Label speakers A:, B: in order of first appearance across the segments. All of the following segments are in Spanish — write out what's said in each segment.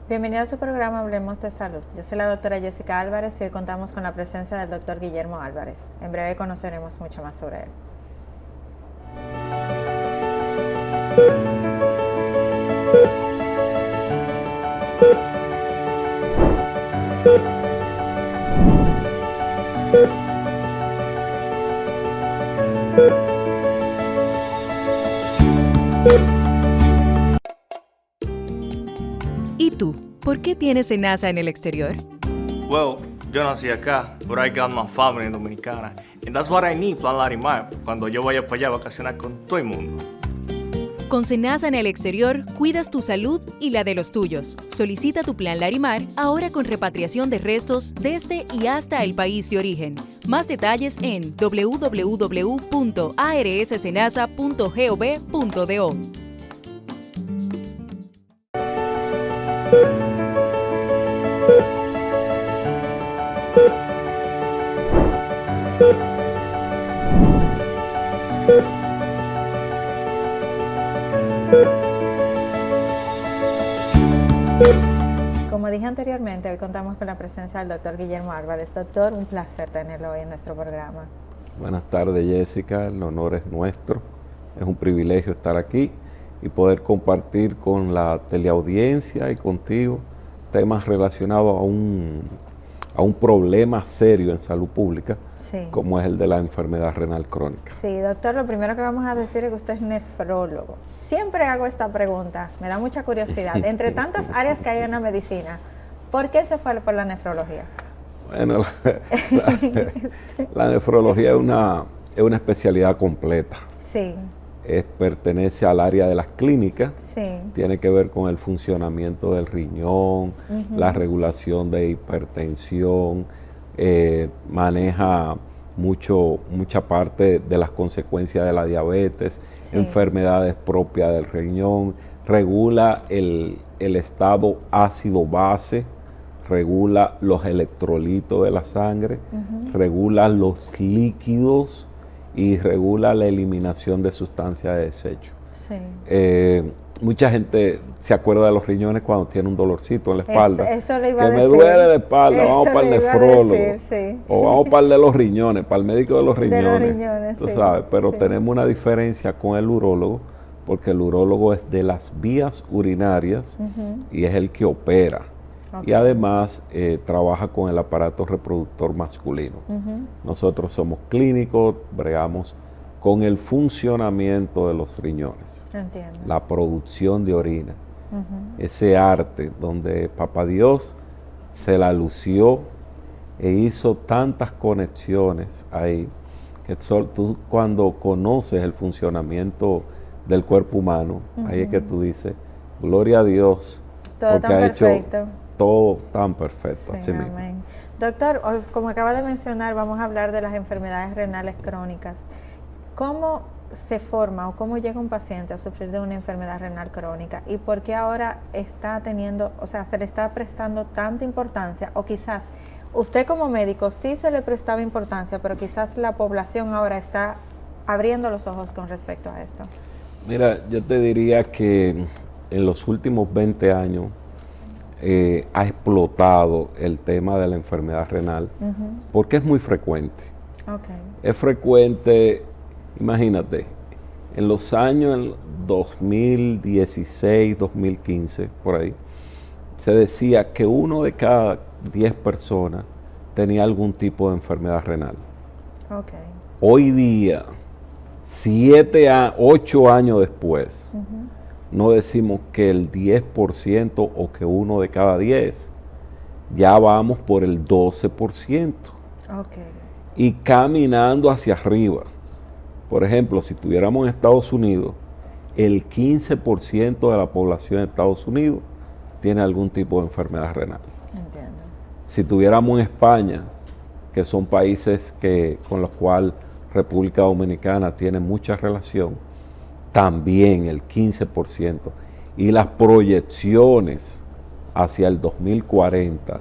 A: Bienvenido a su programa Hablemos de Salud. Yo soy la doctora Jessica Álvarez y hoy contamos con la presencia del doctor Guillermo Álvarez. En breve conoceremos mucho más sobre él.
B: ¿Y tú? ¿Por qué tienes SENASA en el exterior?
C: Well, yo nací acá, but I got my family dominicana. And that's what I need, Plan Larimar, cuando yo vaya para allá a vacacionar con todo el mundo.
B: Con SENASA en el exterior, cuidas tu salud y la de los tuyos. Solicita tu plan Larimar ahora con repatriación de restos desde y hasta el país de origen. Más detalles en www.arssenasa.gov.do.
A: Como dije anteriormente, hoy contamos con la presencia del doctor Guillermo Álvarez. Doctor, un placer tenerlo hoy en nuestro programa.
D: Buenas tardes, Jessica, el honor es nuestro. Es un privilegio estar aquí y poder compartir con la teleaudiencia y contigo temas relacionados a un problema serio en salud pública, sí, como es el de la enfermedad renal crónica.
A: Sí, doctor, lo primero que vamos a decir es que usted es nefrólogo. Siempre hago esta pregunta, me da mucha curiosidad. Entre tantas áreas que hay en la medicina, ¿por qué se fue por la nefrología?
D: Bueno, la nefrología es una especialidad completa.
A: Sí.
D: Pertenece al área de las clínicas,
A: sí,
D: tiene que ver con el funcionamiento del riñón, la regulación de hipertensión, maneja mucha parte de las consecuencias de la diabetes, sí, enfermedades propias del riñón, regula el estado ácido-base, regula los electrolitos de la sangre, regula los líquidos y regula la eliminación de sustancias de desecho. Sí. Mucha gente se acuerda de los riñones cuando tiene un dolorcito en la espalda.
A: Eso le iba a decir.
D: Me duele la espalda,
A: Eso
D: vamos para el nefrólogo.
A: Sí.
D: O vamos para el de los riñones, para el médico de los riñones.
A: De los riñones,
D: tú
A: sí,
D: sabes, pero
A: sí,
D: tenemos una diferencia con el urólogo, porque el urólogo es de las vías urinarias y es el que opera. Okay. Y además trabaja con el aparato reproductor masculino. Nosotros somos clínicos, bregamos con el funcionamiento de los riñones.
A: Entiendo. La
D: producción de orina. Ese arte donde Papá Dios se la lució e hizo tantas conexiones ahí, que tú cuando conoces el funcionamiento del cuerpo humano, ahí es que tú dices, gloria a Dios,
A: todo
D: porque
A: tan
D: ha
A: perfecto.
D: hecho todo tan perfecto,
A: Sí,
D: así mismo.
A: amén. Doctor, como acaba de mencionar, vamos a hablar de las enfermedades renales crónicas. ¿Cómo se forma o cómo llega un paciente a sufrir de una enfermedad renal crónica? ¿Y por qué ahora está teniendo, o sea, se le está prestando tanta importancia? O quizás usted como médico sí se le prestaba importancia, pero quizás la población ahora está abriendo los ojos con respecto a esto.
D: Mira, yo te diría que en los últimos 20 años ha explotado el tema de la enfermedad renal, porque es muy frecuente.
A: Okay.
D: Es frecuente, imagínate, en los años 2016, 2015, por ahí, se decía que 1 de cada 10 personas tenía algún tipo de enfermedad renal.
A: Okay.
D: Hoy día, 8 años después, no decimos que el 10% o que 1 de cada 10, ya vamos por el 12%.
A: Okay.
D: Y caminando hacia arriba. Por ejemplo, si estuviéramos en Estados Unidos, el 15% de la población de Estados Unidos tiene algún tipo de enfermedad renal.
A: Entiendo.
D: Si tuviéramos en España, que son países con los cuales República Dominicana tiene mucha relación, también el 15%. y las proyecciones hacia el 2040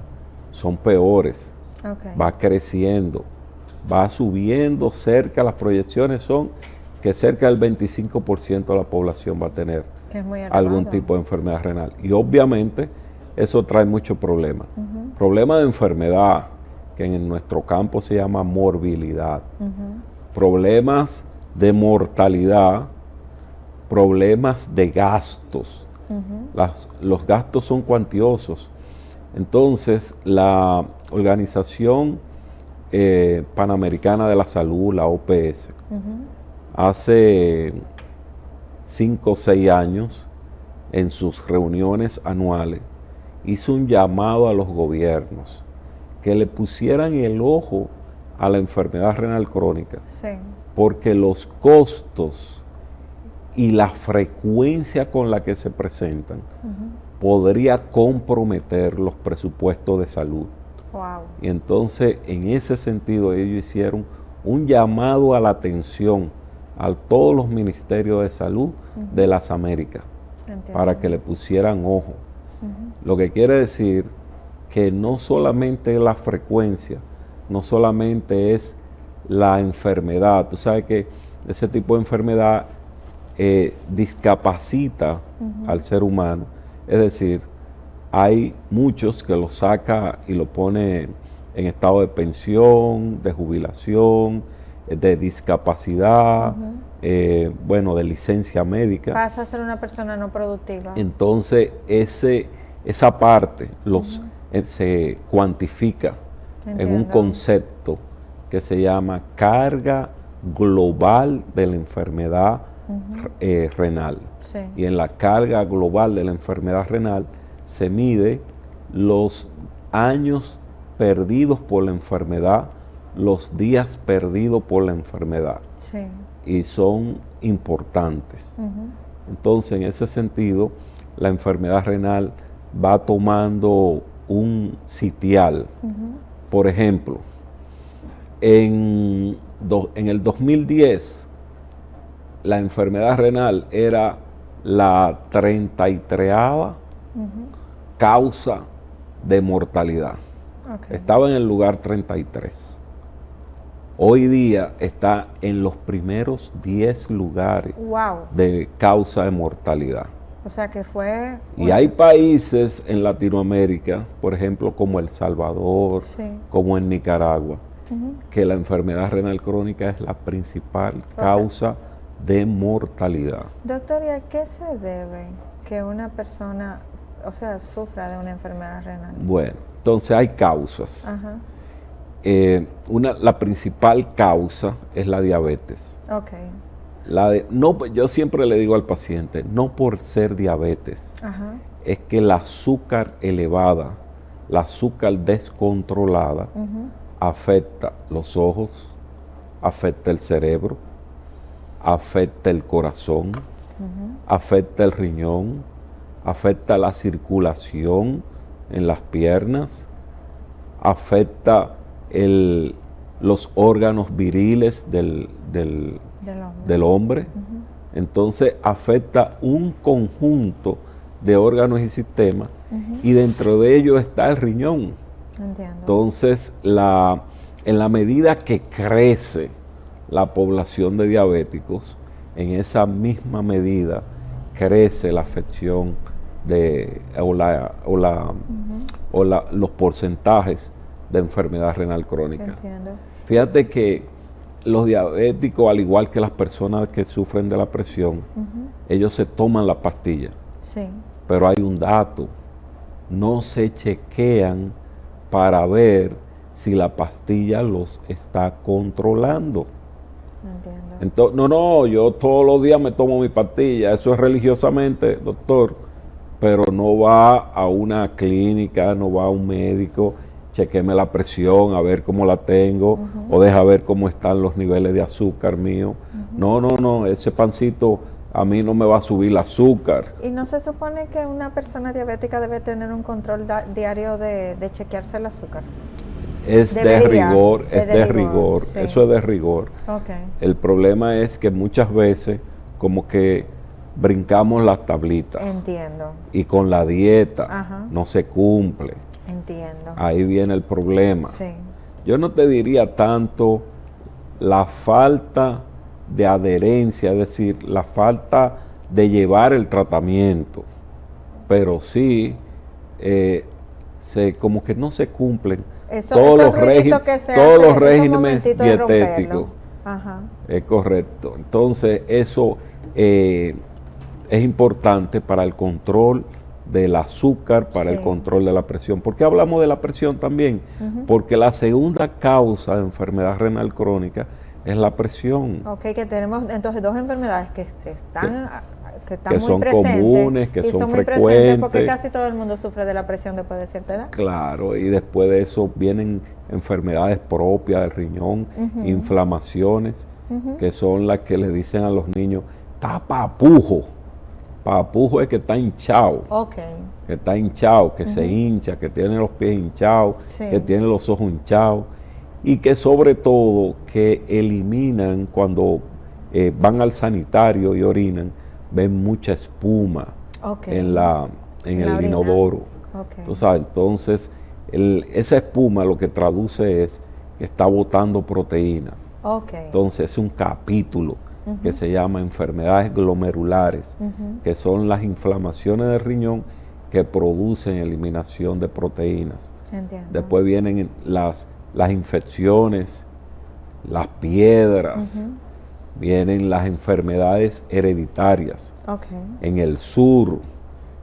D: son peores.
A: Okay.
D: Va creciendo, va subiendo cerca, las proyecciones son que cerca del 25% de la población va a tener
A: Que es muy elevado.
D: algún tipo de enfermedad renal. Y obviamente eso trae muchos problemas. Problemas de enfermedad, que en nuestro campo se llama morbilidad. Problemas de mortalidad, problemas de gastos. Los gastos son cuantiosos. Entonces, la Organización Panamericana de la Salud, la OPS, hace 5 o 6 años, en sus reuniones anuales, hizo un llamado a los gobiernos que le pusieran el ojo a la enfermedad renal crónica,
A: Sí.
D: porque los costos y la frecuencia con la que se presentan podría comprometer los presupuestos de salud.
A: Wow.
D: Y entonces, en ese sentido, ellos hicieron un llamado a la atención a todos los ministerios de salud de las Américas,
A: Entiendo.
D: para que le pusieran ojo. Lo que quiere decir que no solamente es la frecuencia, no solamente es la enfermedad. Tú sabes que ese tipo de enfermedad discapacita al ser humano. Es decir, hay muchos que lo saca y lo pone en estado de pensión, de jubilación, de discapacidad, bueno, de licencia médica.
A: Pasa a ser una persona no productiva.
D: Entonces, esa parte se cuantifica en un
A: Entiendo.
D: concepto que se llama carga global de la enfermedad renal.
A: Sí.
D: Y en la carga global de la enfermedad renal se mide los años perdidos por la enfermedad, los días perdidos por la enfermedad.
A: Sí.
D: Y son importantes. Entonces, en ese sentido, la enfermedad renal va tomando un sitial. Por ejemplo, en el 2010, la enfermedad renal era la 33ª causa de mortalidad.
A: Okay.
D: Estaba en el lugar 33. Hoy día está en los primeros 10 lugares
A: Wow.
D: de causa de mortalidad.
A: O sea que fue...
D: Y hay países en Latinoamérica, por ejemplo, como El Salvador,
A: Sí.
D: como en Nicaragua, que la enfermedad renal crónica es la principal
A: sea,
D: causa de mortalidad.
A: Doctor, ¿y a qué se debe que una persona, o sea, sufra de una enfermedad renal?
D: Bueno, entonces hay causas.
A: Ajá.
D: La principal causa es la diabetes.
A: Ok.
D: Yo siempre le digo al paciente, no por ser diabetes,
A: Ajá.
D: es que el azúcar elevada, la azúcar descontrolada, afecta los ojos, afecta el cerebro, afecta el corazón, afecta el riñón, afecta la circulación en las piernas, afecta los órganos viriles del hombre. Entonces afecta un conjunto de órganos y sistemas, y dentro de ellos está el riñón.
A: Entiendo.
D: Entonces, en la medida que crece la población de diabéticos, en esa misma medida crece la afección los porcentajes de enfermedad renal crónica.
A: Entiendo.
D: Fíjate que los diabéticos, al igual que las personas que sufren de la presión, ellos se toman la pastilla.
A: Sí.
D: Pero hay un dato, no se chequean para ver si la pastilla los está controlando.
A: Entiendo.
D: Entonces, yo todos los días me tomo mi pastilla, eso es religiosamente, doctor, pero no va a una clínica, no va a un médico, chequeme la presión, a ver cómo la tengo, o deja ver cómo están los niveles de azúcar mío. No, ese pancito a mí no me va a subir el azúcar.
A: ¿Y no se supone que una persona diabética debe tener un control diario de chequearse el azúcar?
D: Es
A: Debería,
D: de rigor,
A: es de rigor, sí.
D: Eso es de rigor.
A: Ok.
D: El problema es que muchas veces como que brincamos las tablitas.
A: Entiendo.
D: Y con la dieta
A: Ajá.
D: no se cumple.
A: Entiendo.
D: Ahí viene el problema.
A: Sí.
D: Yo no te diría tanto la falta de adherencia, es decir, la falta de llevar el tratamiento, pero sí como que no se cumplen todos los regímenes dietéticos.
A: Ajá.
D: Es correcto. Entonces eso es importante para el control del azúcar, para el control de la presión. ¿Por qué hablamos de la presión también? Porque la segunda causa de enfermedad renal crónica es la presión.
A: Ok, que tenemos entonces dos enfermedades que están
D: muy
A: son
D: presentes, comunes, que son
A: muy
D: frecuentes.
A: Presentes porque casi todo el mundo sufre de la presión después de cierta edad.
D: Claro, y después de eso vienen enfermedades propias del riñón, inflamaciones, que son las que le dicen a los niños, está papujo. Papujo es que está hinchado. Que está hinchado, que se hincha, que tiene los pies hinchados, que tiene los ojos hinchados. Y que sobre todo que eliminan cuando van al sanitario y orinan, ven mucha espuma en el inodoro. Entonces, esa espuma lo que traduce es que está botando proteínas. Entonces es un capítulo que se llama enfermedades glomerulares, que son las inflamaciones del riñón que producen eliminación de proteínas.
A: Entiendo.
D: Después vienen las infecciones, las piedras, vienen las enfermedades hereditarias. En el sur,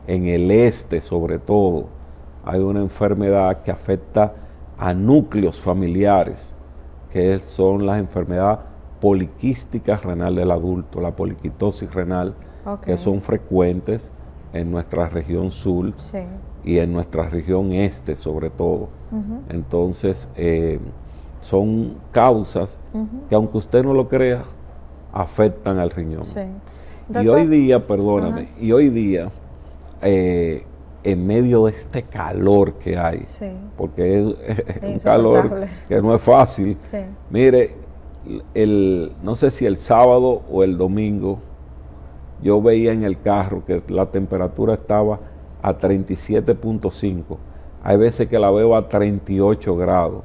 D: en el este sobre todo, hay una enfermedad que afecta a núcleos familiares, que son las enfermedades poliquísticas renal del adulto, la poliquitosis renal, que son frecuentes en nuestra región sur y en nuestra región este sobre todo. Entonces, son causas que aunque usted no lo crea, afectan al riñón. Y hoy día, perdóname, y hoy día, en medio de este calor que hay, porque es un calor que no es fácil, mire, no sé si el sábado o el domingo, yo veía en el carro que la temperatura estaba a 37.5. Hay veces que la veo a 38 grados.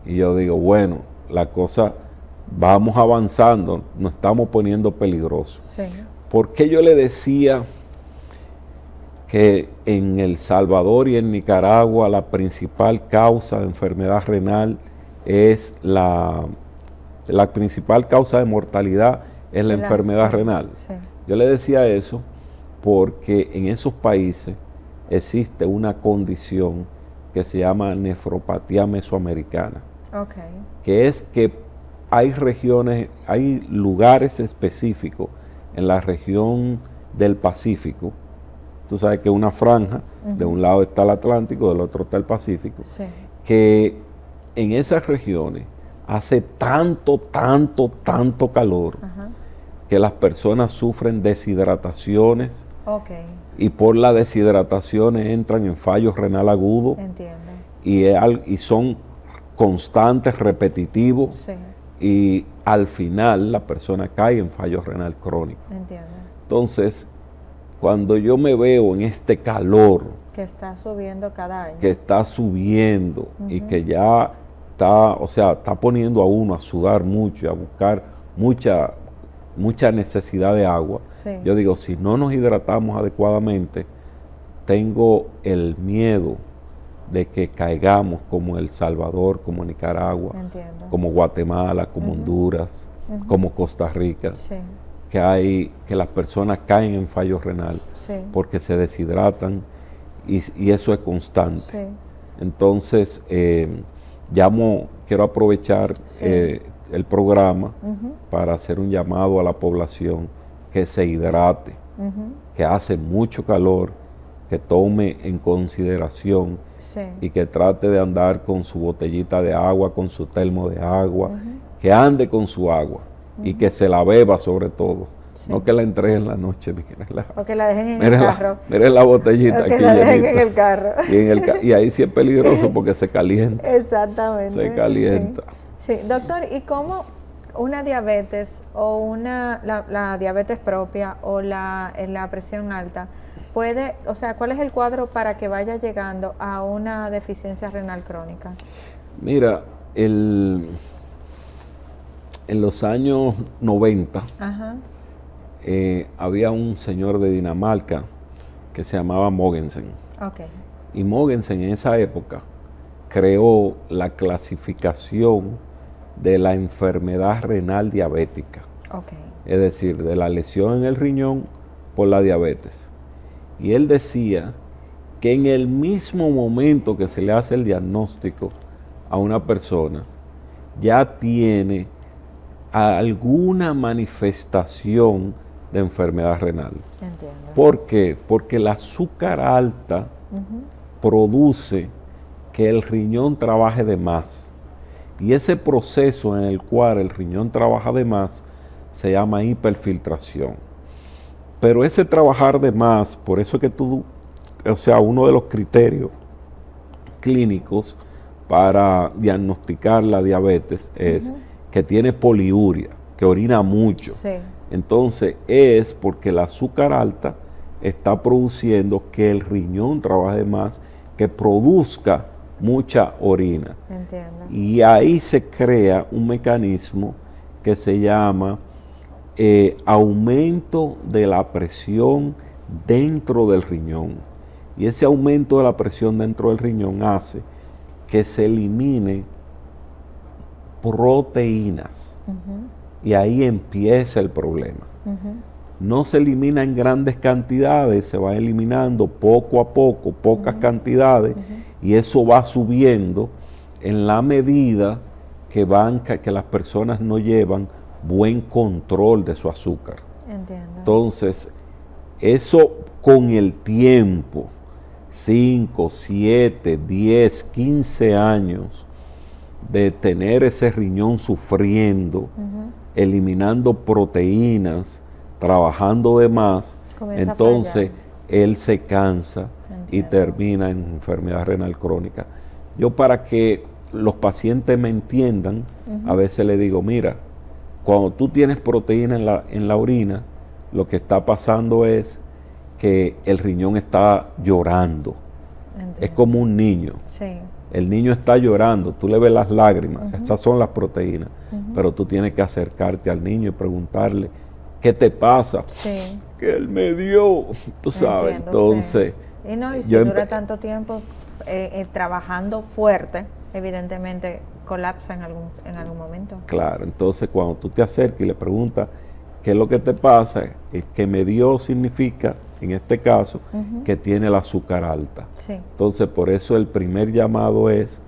D: Y yo digo, bueno, la cosa, vamos avanzando, nos estamos poniendo peligrosos. ¿Por qué yo le decía que en El Salvador y en Nicaragua la principal causa de enfermedad renal es la principal causa de mortalidad es la enfermedad renal? Yo le decía eso porque en esos países existe una condición que se llama nefropatía mesoamericana, que es que hay regiones, hay lugares específicos en la región del Pacífico. Tú sabes que una franja, de un lado está el Atlántico, del otro está el Pacífico, que en esas regiones hace tanto calor que las personas sufren deshidrataciones y por las deshidrataciones entran en fallo renal agudo y son constantes, repetitivos y al final la persona cae en fallo renal crónico. Entonces, cuando yo me veo en este calor
A: que está subiendo cada año,
D: y que ya está poniendo a uno a sudar mucho y a buscar mucha necesidad de agua. Yo digo, si no nos hidratamos adecuadamente, tengo el miedo de que caigamos como El Salvador, como Nicaragua, como Guatemala, como Honduras, como Costa Rica, que las personas caen en fallo renal porque se deshidratan y eso es constante. Entonces, quiero aprovechar el programa para hacer un llamado a la población que se hidrate, que hace mucho calor, que tome en consideración y que trate de andar con su botellita de agua, con su termo de agua, que ande con su agua y que se la beba sobre todo. No que la entregue en la noche,
A: o que la dejen en el carro.
D: Miren la botellita
A: o que
D: aquí
A: la dejen en el carro.
D: Y ahí sí es peligroso porque se calienta.
A: Exactamente.
D: Se calienta.
A: Sí, doctor, ¿y cómo una diabetes o la diabetes propia o la presión alta puede, o sea, ¿cuál es el cuadro para que vaya llegando a una deficiencia renal crónica?
D: Mira, en los años 90
A: Ajá.
D: Había un señor de Dinamarca que se llamaba Mogensen.
A: Okay.
D: Y Mogensen en esa época creó la clasificación de la enfermedad renal diabética.
A: Okay.
D: Es decir, de la lesión en el riñón por la diabetes. Y él decía que en el mismo momento que se le hace el diagnóstico a una persona, ya tiene alguna manifestación de enfermedad renal.
A: Entiendo.
D: ¿Por qué? Porque el azúcar alta produce que el riñón trabaje de más. Y ese proceso en el cual el riñón trabaja de más se llama hiperfiltración. Pero ese trabajar de más, por eso es que uno de los criterios clínicos para diagnosticar la diabetes es que tiene poliuria, que orina mucho.
A: Sí.
D: Entonces es porque el azúcar alta está produciendo que el riñón trabaje más, que produzca mucha orina.
A: Entiendo.
D: Y ahí se crea un mecanismo que se llama aumento de la presión dentro del riñón. Y ese aumento de la presión dentro del riñón hace que se elimine proteínas. Y ahí empieza el problema. No se elimina en grandes cantidades, se va eliminando poco a poco, pocas cantidades, y eso va subiendo en la medida que las personas no llevan buen control de su azúcar.
A: Entiendo.
D: Entonces, eso con el tiempo, 5, 7, 10, 15 años de tener ese riñón sufriendo, eliminando proteínas, trabajando de más,
A: Comienza
D: entonces él se cansa y
A: Entiendo.
D: termina en enfermedad renal crónica. Yo, para que los pacientes me entiendan, a veces le digo, mira, cuando tú tienes proteína en la orina, lo que está pasando es que el riñón está llorando.
A: Entiendo.
D: Es como un niño.
A: Sí.
D: El niño está llorando, tú le ves las lágrimas, esas son las proteínas, pero tú tienes que acercarte al niño y preguntarle, ¿qué te pasa?
A: Sí.
D: Que él me dio, tú sabes.
A: Entiendo,
D: entonces,
A: sí. Y no, y si
D: yo
A: dura tanto tiempo trabajando fuerte, evidentemente colapsa en algún momento.
D: claro, entonces cuando tú te acercas y le preguntas qué es lo que te pasa, el que me dio significa, en este caso, que tiene el azúcar alta.
A: Sí.
D: Entonces, por eso el primer llamado es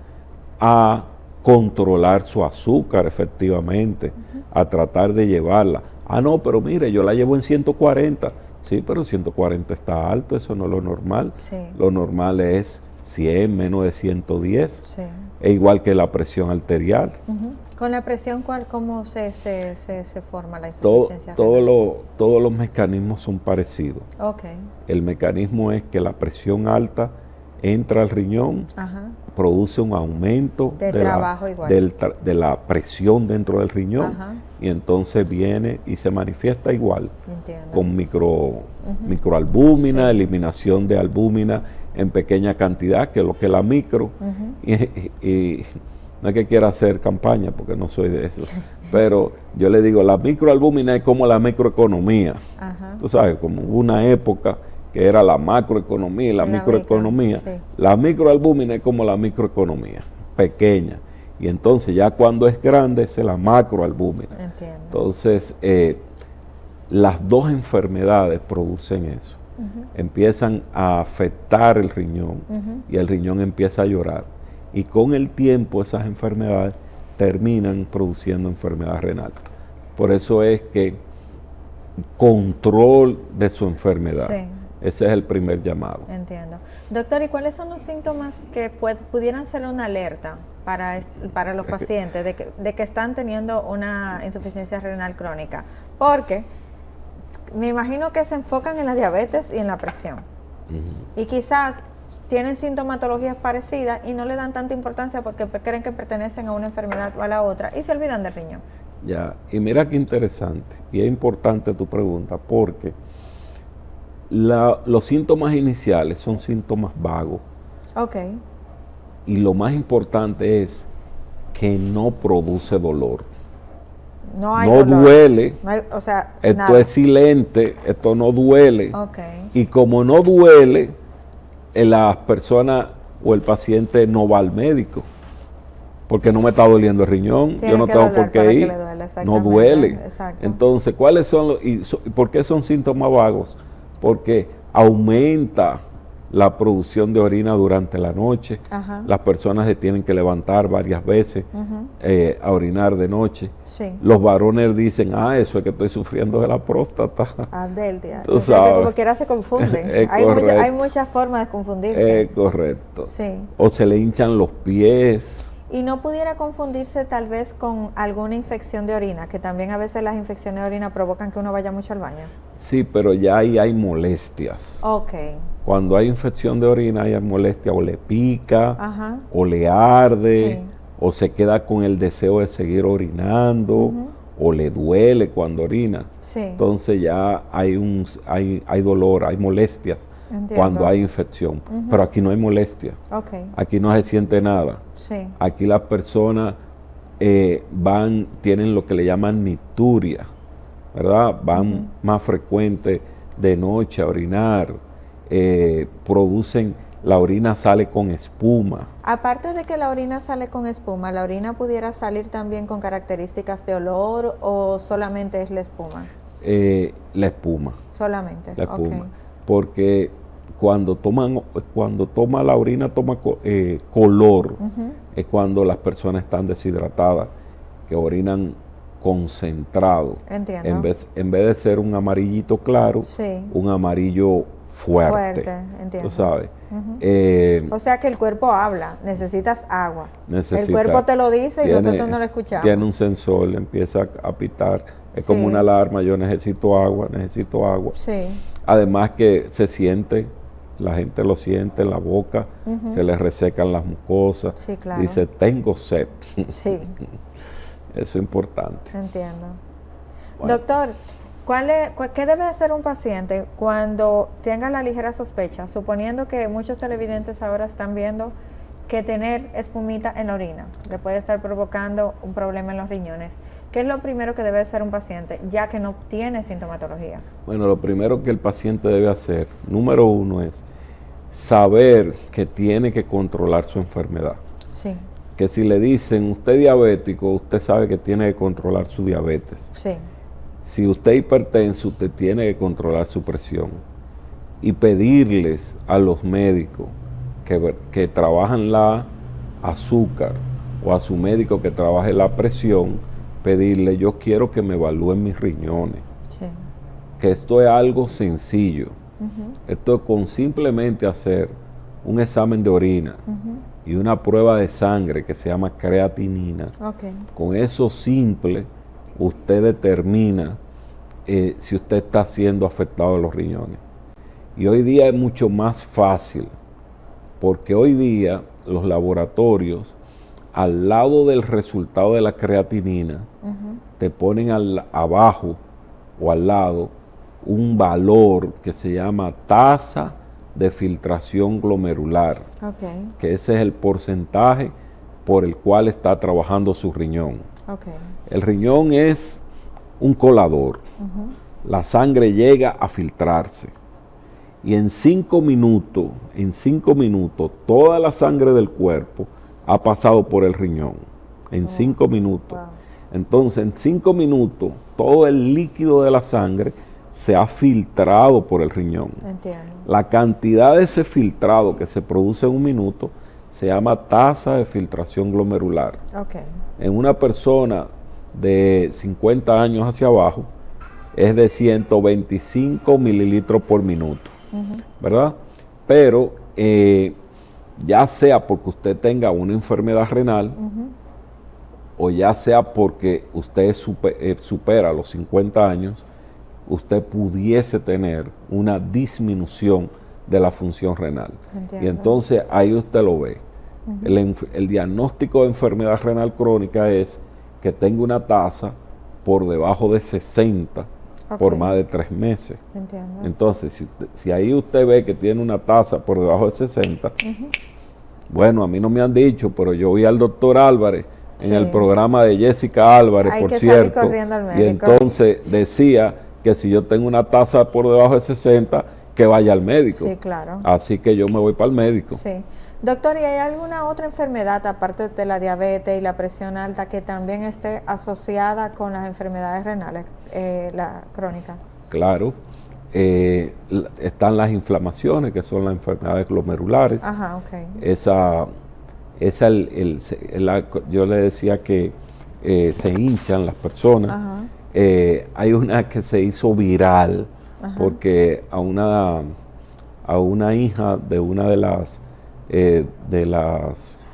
D: a controlar su azúcar efectivamente, a tratar de llevarla. Ah, no, pero mire, yo la llevo en 140. Sí, pero 140 está alto, eso no es lo normal.
A: Sí.
D: Lo normal es 100, menos de 110.
A: Sí.
D: E igual que la presión arterial.
A: Con la presión, ¿cómo se forma la insuficiencia renal?
D: Todos los mecanismos son parecidos.
A: Okay.
D: El mecanismo es que la presión alta entra al riñón, produce un aumento
A: trabajo igual.
D: de la presión dentro del riñón, y entonces viene y se manifiesta igual.
A: Entiendo.
D: Con microalbúmina, eliminación de albúmina en pequeña cantidad, que es lo que es la micro, y no es que quiera hacer campaña porque no soy de eso, pero yo le digo, la microalbúmina es como la microeconomía. Tú sabes, como hubo una época que era la macroeconomía y la microeconomía.
A: Sí.
D: La microalbúmina es como la microeconomía, pequeña. Y entonces ya cuando es grande es la macroalbúmina.
A: Entiendo.
D: Entonces, las dos enfermedades producen eso. Empiezan a afectar el riñón y el riñón empieza a llorar. Y con el tiempo esas enfermedades terminan produciendo enfermedad renal. Por eso es que control de su enfermedad.
A: Sí.
D: Ese es el primer llamado.
A: Entiendo. Doctor, ¿y cuáles son los síntomas que pudieran ser una alerta para los pacientes de que están teniendo una insuficiencia renal crónica? Porque me imagino que se enfocan en la diabetes y en la presión. Y quizás tienen sintomatologías parecidas y no le dan tanta importancia porque creen que pertenecen a una enfermedad o a la otra y se olvidan del riñón.
D: Ya, y mira qué interesante, y es importante tu pregunta, porque los síntomas iniciales son síntomas vagos,
A: Ok.
D: y lo más importante es que no produce dolor.
A: No hay
D: No
A: dolor.
D: duele,
A: No hay, o sea,
D: esto
A: nada.
D: es silente, esto no duele.
A: Ok.
D: Y como no duele, las personas o el paciente no va al médico, porque no me está doliendo el riñón,
A: Tiene
D: yo no
A: que
D: tengo
A: doler
D: por qué
A: para que
D: ir,
A: le duela,
D: no
A: exactamente,
D: duele.
A: exacto.
D: Entonces, ¿cuáles son los, y por qué son síntomas vagos? Porque aumenta la producción de orina durante la noche.
A: Ajá.
D: Las personas se tienen que levantar varias veces a orinar de noche.
A: Sí.
D: Los varones dicen, eso es que estoy sufriendo de la próstata.
A: Del día.
D: Tú
A: O sea, que
D: sabes.
A: como quiera se confunden.
D: Es
A: hay
D: correcto.
A: muchas formas de confundirse.
D: Es correcto.
A: Sí.
D: O se le hinchan los pies.
A: Y no pudiera confundirse tal vez con alguna infección de orina, que también a veces las infecciones de orina provocan que uno vaya mucho al baño.
D: Sí, pero ya ahí hay molestias.
A: Ok.
D: Cuando hay infección de orina hay molestia, o le pica,
A: Ajá.
D: o le arde,
A: Sí.
D: o se queda con el deseo de seguir orinando, o le duele cuando orina.
A: Sí.
D: Entonces ya hay dolor, hay molestias.
A: Entiendo.
D: Cuando hay infección. Pero aquí no hay molestia.
A: Ok.
D: Aquí no se siente nada.
A: Sí.
D: Aquí las personas tienen lo que le llaman nicturia, ¿verdad? Van más frecuente de noche a orinar, la orina sale con espuma.
A: Aparte de que la orina sale con espuma, ¿la orina pudiera salir también con características de olor o solamente es la espuma?
D: La espuma.
A: Solamente.
D: La espuma.
A: Ok.
D: Porque cuando toma la orina toma color, es cuando las personas están deshidratadas, que orinan concentrado.
A: Entiendo.
D: En vez de ser un amarillito claro,
A: Sí.
D: un amarillo fuerte.
A: Entiendo.
D: Tú sabes.
A: O sea que el cuerpo habla, necesitas agua.
D: Necesita-
A: El cuerpo te lo dice y nosotros no lo escuchamos.
D: Tiene un sensor, empieza a pitar, es
A: Sí.
D: como una alarma, yo necesito agua, necesito agua.
A: Sí.
D: Además que se siente, la gente lo siente en la boca, se les resecan las mucosas,
A: Sí, claro.
D: dice, tengo sed.
A: Sí,
D: Eso es importante.
A: entiendo.
D: Bueno.
A: Doctor, ¿qué debe hacer un paciente cuando tenga la ligera sospecha, suponiendo que muchos televidentes ahora están viendo que tener espumita en la orina le puede estar provocando un problema en los riñones? ¿Qué es lo primero que debe hacer un paciente ya que no tiene sintomatología?
D: Bueno, lo primero que el paciente debe hacer, número uno, es saber que tiene que controlar su enfermedad.
A: Sí,
D: Que si le dicen, usted es diabético, usted sabe que tiene que controlar su diabetes.
A: sí,
D: Si usted es hipertenso, usted tiene que controlar su presión. Y pedirles a los médicos que trabajan la azúcar o a su médico que trabaje la presión, pedirle, yo quiero que me evalúen mis riñones.
A: sí.
D: Que esto es algo sencillo. Esto es con simplemente hacer un examen de orina y una prueba de sangre que se llama creatinina.
A: Ok,
D: Con eso simple, usted determina si usted está siendo afectado de los riñones. Y hoy día es mucho más fácil, porque hoy día los laboratorios, al lado del resultado de la creatinina, te ponen abajo o al lado un valor que se llama tasa de filtración glomerular,
A: ok,
D: que ese es el porcentaje por el cual está trabajando su riñón.
A: ok.
D: El riñón es un colador. La sangre llega a filtrarse. Y en 5 minutos, toda la sangre del cuerpo ha pasado por el riñón. En 5 minutos.
A: Wow.
D: Entonces, en 5 minutos, todo el líquido de la sangre se ha filtrado por el riñón.
A: Entiendo.
D: La cantidad de ese filtrado que se produce en un minuto se llama tasa de filtración glomerular.
A: Ok,
D: En una persona de 50 años hacia abajo es de 125 mililitros por minuto, ¿verdad? Pero ya sea porque usted tenga una enfermedad renal o ya sea porque usted supera los 50 años, usted pudiese tener una disminución de la función renal.
A: Entiendo.
D: Y entonces ahí usted lo ve. El diagnóstico de enfermedad renal crónica es que tenga una tasa por debajo de 60 por
A: Ok.
D: más de 3 meses.
A: Entiendo.
D: Entonces, si ahí usted ve que tiene una tasa por debajo de 60, bueno, a mí no me han dicho, pero yo vi al doctor Álvarez en
A: Sí.
D: el programa de Jessica Álvarez,
A: Hay
D: por
A: que salir
D: cierto,
A: corriendo al
D: y
A: médico.
D: entonces decía que si yo tengo una tasa por debajo de 60, que vaya al médico.
A: Sí, claro.
D: Así que yo me voy para el médico.
A: Sí. Doctor, ¿y hay alguna otra enfermedad, aparte de la diabetes y la presión alta, que también esté asociada con las enfermedades renales, la crónica?
D: Claro. Están las inflamaciones, que son las enfermedades glomerulares.
A: Ajá, ok.
D: Yo le decía que se hinchan las personas.
A: Ajá.
D: Hay una que se hizo viral
A: Ajá.
D: porque a una hija de una de las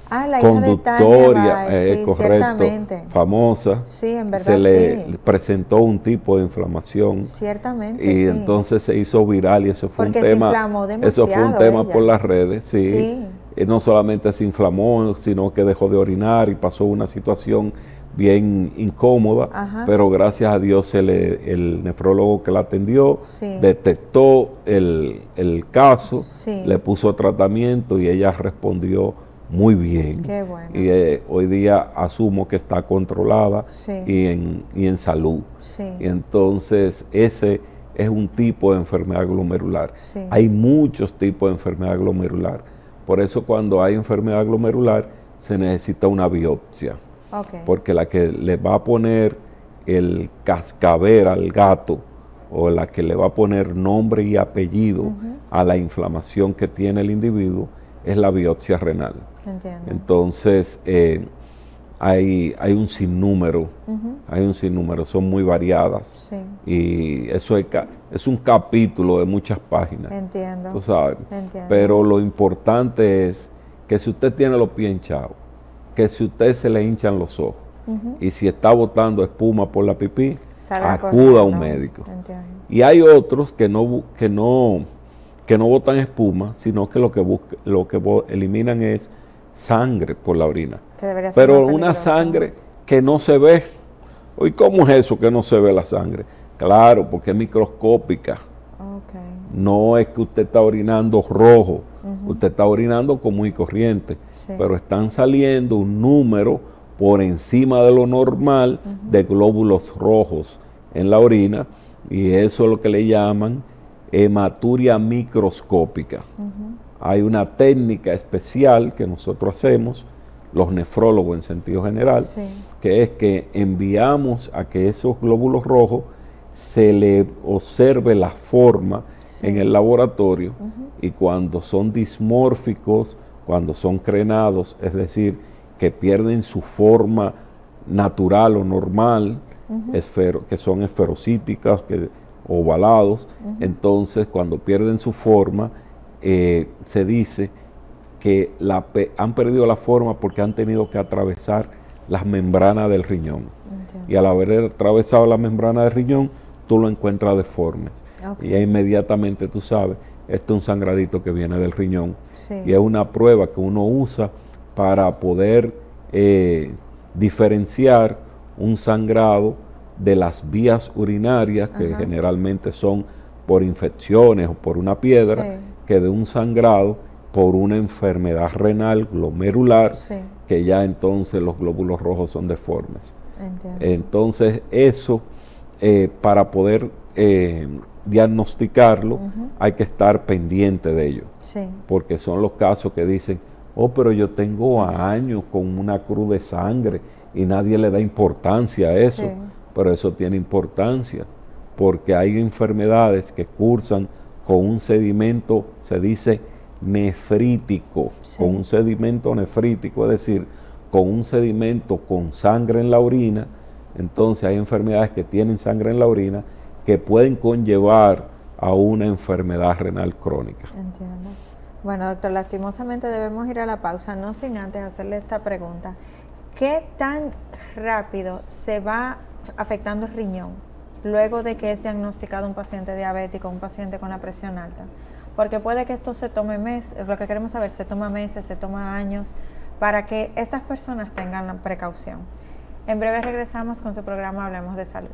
A: Ah, la hija de
D: conductorias,
A: Tania Báez, sí,
D: correcto,
A: ciertamente.
D: famosa,
A: Sí, en verdad
D: se le
A: sí.
D: presentó un tipo de inflamación.
A: Ciertamente,
D: Y
A: sí.
D: entonces se hizo viral y eso fue
A: Porque
D: un
A: se
D: tema.
A: inflamó
D: Eso fue un
A: demasiado
D: tema
A: ella.
D: por las redes, sí.
A: Sí.
D: No solamente se inflamó, sino que dejó de orinar y pasó una situación bien incómoda.
A: Ajá.
D: Pero gracias a Dios el nefrólogo que la atendió
A: Sí.
D: detectó el caso,
A: Sí.
D: le puso tratamiento y ella respondió muy bien.
A: Qué bueno.
D: Y hoy día asumo que está controlada
A: Sí.
D: y en salud.
A: Sí.
D: Y entonces ese es un tipo de enfermedad glomerular.
A: Sí.
D: Hay muchos tipos de enfermedad glomerular. Por eso cuando hay enfermedad glomerular se necesita una biopsia.
A: Ok.
D: Porque la que le va a poner el cascabel al gato o la que le va a poner nombre y apellido a la inflamación que tiene el individuo es la biopsia renal.
A: Entiendo.
D: Entonces, hay un sinnúmero, son muy variadas.
A: Sí.
D: Y eso es un capítulo de muchas páginas.
A: Entiendo.
D: Tú sabes.
A: Entiendo.
D: Pero lo importante es que si usted tiene los pies hinchados, que si usted se le hinchan los ojos, y si está botando espuma por la pipí,
A: Salga
D: acuda
A: corriendo.
D: a un médico.
A: Entiendo.
D: Y hay otros que no botan espuma, sino que lo que eliminan es sangre por la orina.
A: Que debería ser
D: Pero
A: más
D: una
A: peligroso.
D: sangre que no se ve. ¿Y cómo es eso que no se ve la sangre? Claro, porque es microscópica.
A: Ok.
D: No es que usted está orinando rojo, usted está orinando común y corriente,
A: Sí.
D: pero están saliendo un número por encima de lo normal de glóbulos rojos en la orina, y eso es lo que le llaman hematuria microscópica. Hay una técnica especial que nosotros hacemos, los nefrólogos en sentido general,
A: Sí.
D: que es que enviamos a que esos glóbulos rojos se le observe la forma
A: Sí.
D: en el laboratorio, y cuando son dismórficos, cuando son crenados, es decir, que pierden su forma natural o normal, que son esferocíticas, ovalados, entonces cuando pierden su forma, se dice que han perdido la forma porque han tenido que atravesar las membranas del riñón.
A: Entiendo.
D: Y al haber atravesado la membrana del riñón, tú lo encuentras deformes.
A: Ok.
D: Y ahí inmediatamente tú sabes, este es un sangradito que viene del riñón.
A: Sí.
D: Y es una prueba que uno usa para poder diferenciar un sangrado de las vías urinarias, que
A: Ajá.
D: generalmente son por infecciones o por una piedra,
A: Sí.
D: que de un sangrado por una enfermedad renal glomerular,
A: Sí.
D: que ya entonces los glóbulos rojos son deformes.
A: Entiendo.
D: Entonces eso, para poder diagnosticarlo, hay que estar pendiente de ello,
A: Sí.
D: porque son los casos que dicen, oh, pero yo tengo años con una cruz de sangre y nadie le da importancia a eso.
A: Sí.
D: Pero eso tiene importancia, porque hay enfermedades que cursan con un sedimento, se dice nefrítico,
A: Sí.
D: con un sedimento nefrítico, es decir, con un sedimento con sangre en la orina. Entonces hay enfermedades que tienen sangre en la orina que pueden conllevar a una enfermedad renal crónica.
A: Entiendo. Bueno, doctor, lastimosamente debemos ir a la pausa, no sin antes hacerle esta pregunta. ¿Qué tan rápido se va afectando el riñón luego de que es diagnosticado un paciente diabético, un paciente con la presión alta? Porque puede que esto se tome meses, lo que queremos saber, se toma meses, se toma años, para que estas personas tengan la precaución. En breve regresamos con su programa Hablemos de Salud.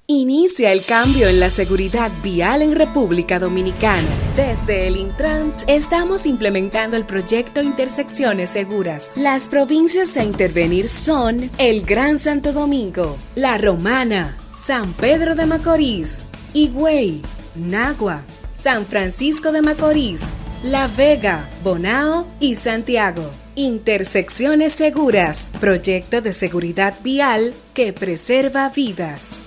E: Inicia el cambio en la seguridad vial en República Dominicana. Desde el Intrant estamos implementando el proyecto Intersecciones Seguras. Las provincias a intervenir son el Gran Santo Domingo, La Romana, San Pedro de Macorís, Higüey, Nagua, San Francisco de Macorís, La Vega, Bonao y Santiago. Intersecciones Seguras, proyecto de seguridad vial que preserva vidas.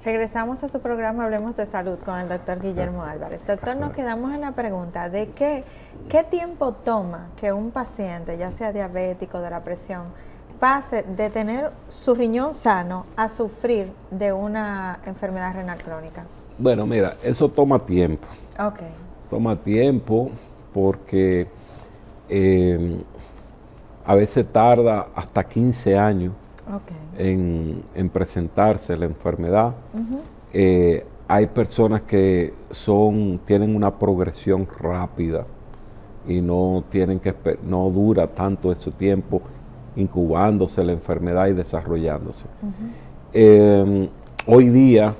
A: Regresamos a su programa Hablemos de Salud con el doctor Guillermo Álvarez. Doctor, nos quedamos en la pregunta de qué tiempo toma que un paciente, ya sea diabético, de la presión, pase de tener su riñón sano a sufrir de una enfermedad renal crónica.
D: Bueno, mira, eso toma tiempo.
A: Ok.
D: Toma tiempo porque a veces tarda hasta 15 años en presentarse la enfermedad. Hay personas que tienen una progresión rápida y no dura tanto ese tiempo incubándose la enfermedad y desarrollándose. Hoy día,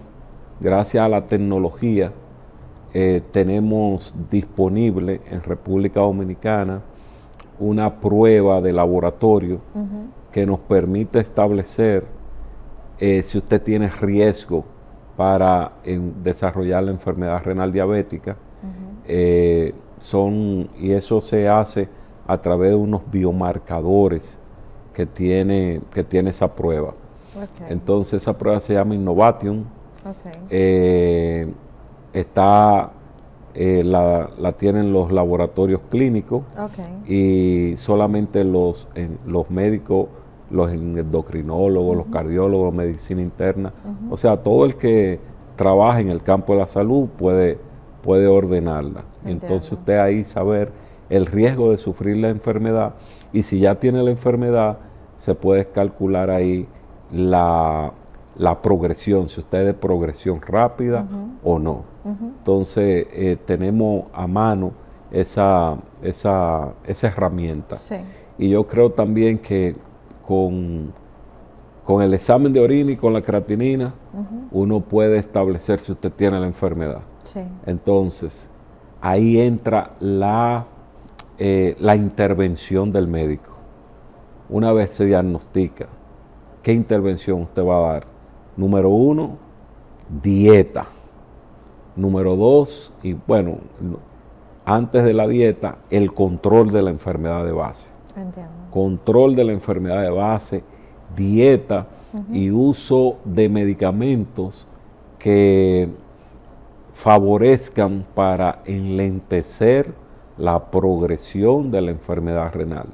D: gracias a la tecnología, tenemos disponible en República Dominicana una prueba de laboratorio que nos permite establecer si usted tiene riesgo para desarrollar la enfermedad renal diabética. Y eso se hace a través de unos biomarcadores que tiene esa prueba. Entonces esa prueba se llama Innovation. La tienen los laboratorios clínicos y solamente los médicos, los endocrinólogos, los cardiólogos, medicina interna, o sea, todo el que trabaja en el campo de la salud puede ordenarla. Entonces usted ahí saber el riesgo de sufrir la enfermedad, y si ya tiene la enfermedad se puede calcular ahí la progresión, si usted es de progresión rápida o no. Entonces tenemos a mano esa herramienta. Y yo creo también que con el examen de orina y con la creatinina uno puede establecer si usted tiene la enfermedad. Entonces ahí entra la intervención del médico. Una vez se diagnostica, ¿qué intervención usted va a dar? Número 1, dieta. Número 2, y bueno, antes de la dieta, el control de la enfermedad de base.
A: Entiendo.
D: Control de la enfermedad de base, dieta y uso de medicamentos que favorezcan para enlentecer la progresión de la enfermedad renal.